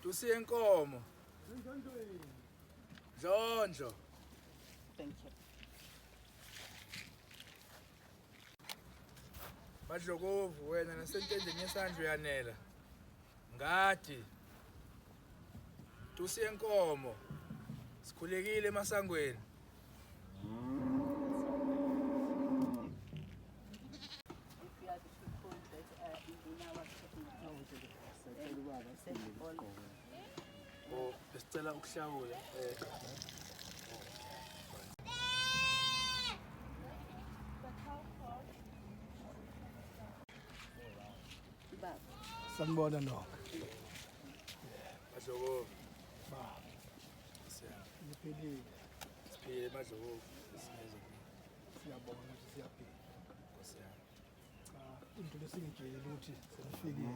Tusiye inkomo. Ndlondlo. Thank you. Madlokovu wena nasentendeni yesandla uyanela. Ngadi. Tusiye inkomo. Sikhulekile emasangweni. Oh, besicela ukuhlawula. Sanibona no. Madlokovu. Ba, niphilile. Siphile madlokovu. Siyabona ukuthi siyaphila. Siyabona. Cha, into lesingitshela ukuthi senifikile.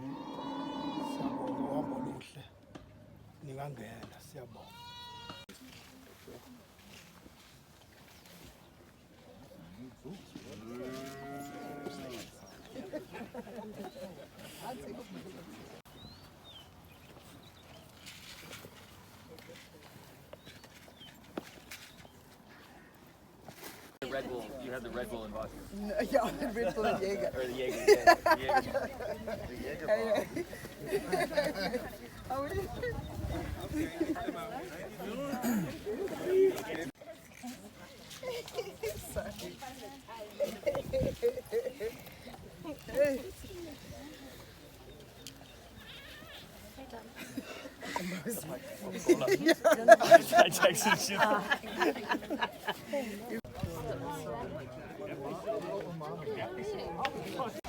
Siyabona uhambo oluhle. Ningangena, siyabona. The Red Bull, you have the Red Bull and vodka. No, ja, Red Bull and Jäger. Or the Jaeger, yeah. The Jaeger. The Jaeger bottle. Oh, really? Sorry. I texted you.